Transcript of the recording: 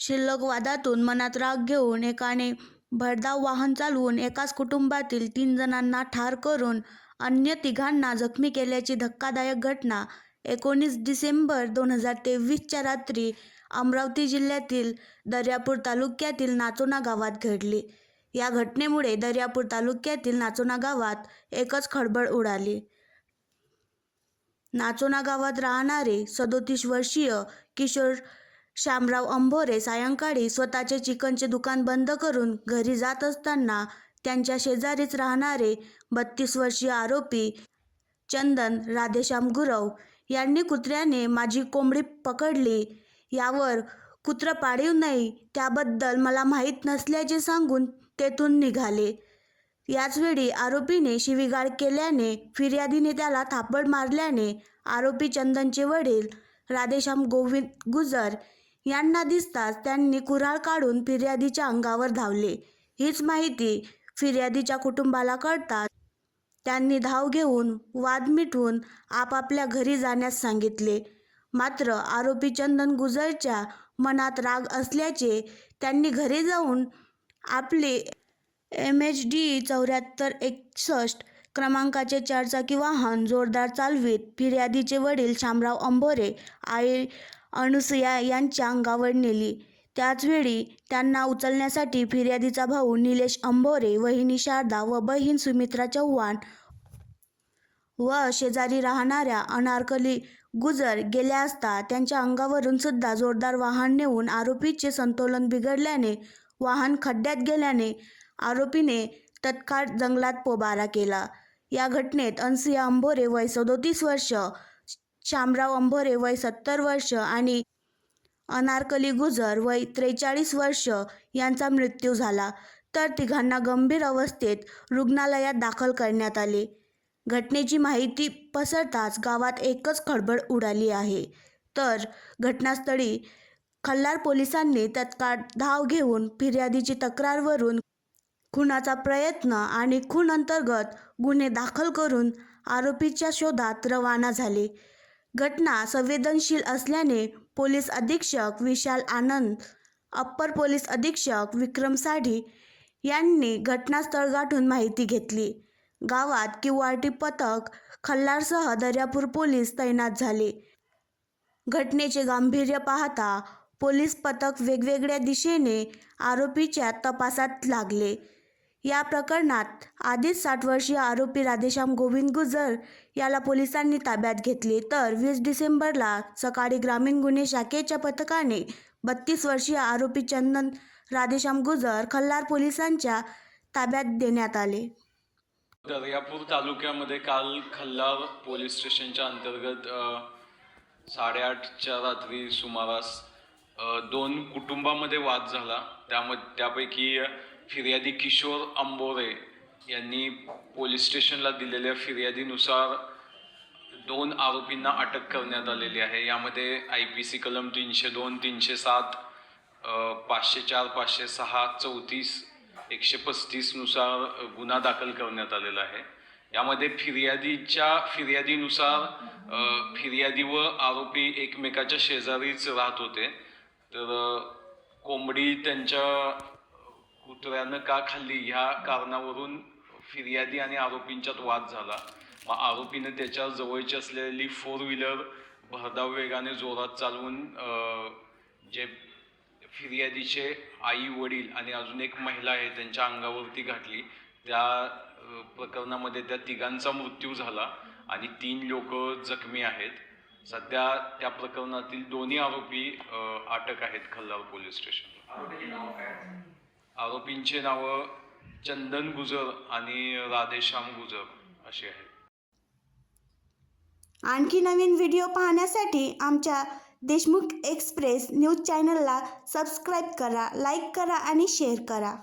शिल्लक वादातून मनात राग घेऊन एकाने भरधाव वाहन चालवून एकाच कुटुंबातील 3 जणांना ठार करून अन्य तिघांना जखमी केल्याची धक्कादायक घटना 19 डिसेंबर 2023च्या रात्री अमरावती जिल्ह्यातील दर्यापूर तालुक्यातील नाचोना गावात घडली। या घटनेमुळे दर्यापूर तालुक्यातील नाचोना गावात एकच खळबळ उडाली। नाचोना गावात राहणारे 37 वर्षीय किशोर शामराव अंभोरे सायंकाळी स्वतःचे चिकनचे दुकान बंद करून घरी जात असताना त्यांच्या शेजारीच राहणारे 32 वर्षीय आरोपी चंदन राधेश्याम गुरव यांनी कुत्र्याने माझी कोंबडी पकडली, यावर कुत्रं पाळीव नाही त्याबद्दल मला माहीत नसल्याचे सांगून तेथून निघाले। याचवेळी आरोपीने शिवीगाळ केल्याने फिर्यादीने त्याला थापड मारल्याने आरोपी चंदनचे वडील राधेश्याम गोविंद गुजर यांना दिसताच त्यांनी कुऱ्हाड काढून फिर्यादीच्या अंगावर धावले। हीच माहिती फिर्यादीच्या कुटुंबाला कळताच त्यांनी धाव घेऊन वाद मिटवून आपापल्या घरी जाण्यास सांगितले। मात्र आरोपी चंदन गुजरच्या मनात राग असल्याचे त्यांनी घरी जाऊन आपले MHD 7461 क्रमांकाचे 4 चाकी वाहन जोरदार चालवीत फिर्यादीचे वडील शामराव अंभोरे, आई अनुसया यांच्या अंगावर नेली। त्याचवेळी त्यांना उचलण्यासाठी फिर्यादीचा भाऊ निलेश अंभोरे, वहिनी शारदा व बहीण सुमित्रा चव्हाण व शेजारी राहणाऱ्या अनारकली गुजर गेल्या असता त्यांच्या अंगावरून सुद्धा जोरदार वाहन नेऊन आरोपीचे संतुलन बिघडल्याने वाहन खड्ड्यात गेल्याने आरोपीने तत्काळ जंगलात पोबारा केला। या घटनेत अनुसया अंभोरे वय 37 वर्ष, शामराव अंभोरे वय 70 वर्ष आणि अनारकली गुजर वय 43 वर्ष यांचा मृत्यू झाला, तर तिघांना गंभीर अवस्थेत रुग्णालयात दाखल करण्यात आले। घटनेची माहिती पसरताच गावात एकच खळबळ उडाली आहे, तर घटनास्थळी खल्लार पोलिसांनी तत्काळ धाव घेऊन फिर्यादीची तक्रारवरून खुनाचा प्रयत्न आणि खून अंतर्गत गुन्हे दाखल करून आरोपीच्या शोधात रवाना झाले। घटना संवेदनशील असल्याने पोलीस अधीक्षक विशाल आनंद, अप्पर पोलीस अधीक्षक विक्रम साढी यांनी घटनास्थळ गाठून माहिती घेतली। गावात QRT पथक खल्लारसह दर्यापूर पोलीस तैनात झाले। घटनेचे गांभीर्य पाहता पोलीस पथक वेगवेगळ्या दिशेने आरोपीच्या तपासात लागले। या प्रकरणात आधीच 60 वर्षीय आरोपी राधेश्याम गोविंद गुजर याला पोलिसांनी ताब्यात घेतले, तर 20 डिसेंबरला सकाळी ग्रामीण गुन्हे शाखेच्या पथकाने 32 वर्षीय आरोपी चंदन राधेश्याम गुजर खल्लार पोलिसांच्या ताब्यात देण्यात आले। दर्यापूर तालुक्यामध्ये काल खल्लार पोलीस स्टेशनच्या अंतर्गत 8:30च्या रात्री सुमारास 2 कुटुंबामध्ये वाद झाला। त्यापैकी फिर्यादी किशोर अंभोरे यांनी पोलीस स्टेशनला दिलेल्या फिर्यादीनुसार 2 आरोपींना अटक करण्यात आलेली आहे। यामध्ये IPC कलम 302, 307, 504, 506, 34, 135 नुसार गुन्हा दाखल करण्यात आलेला आहे। यामध्ये फिर्यादीनुसार फिर्यादी व आरोपी एकमेकाच्या शेजारीच राहत होते, तर कोंबडी त्यांच्या कुत्र्यानं का खाल्ली ह्या कारणावरून फिर्यादी आणि आरोपींच्यात वाद झाला। मग आरोपीने त्याच्या जवळची असलेली 4 व्हीलर भरधाव वेगाने जोरात चालवून जे फिर्यादीचे आई वडील आणि अजून एक महिला आहे त्यांच्या अंगावरती घातली। त्या प्रकरणामध्ये त्या तिघांचा मृत्यू झाला आणि 3 लोक जखमी आहेत। सध्या त्या प्रकरणातील दोन्ही आरोपी अटक आहेत खल्लार पोलीस स्टेशनला। आरोपींचे नावं चंदन गुजर आणि राधेश्याम गुजर अशी आहेत। आणखी नवीन व्हिडिओ पाहण्यासाठी आमच्या देशमुख एक्सप्रेस न्यूज चॅनलला सबस्क्राईब करा, लाईक करा आणि शेअर करा।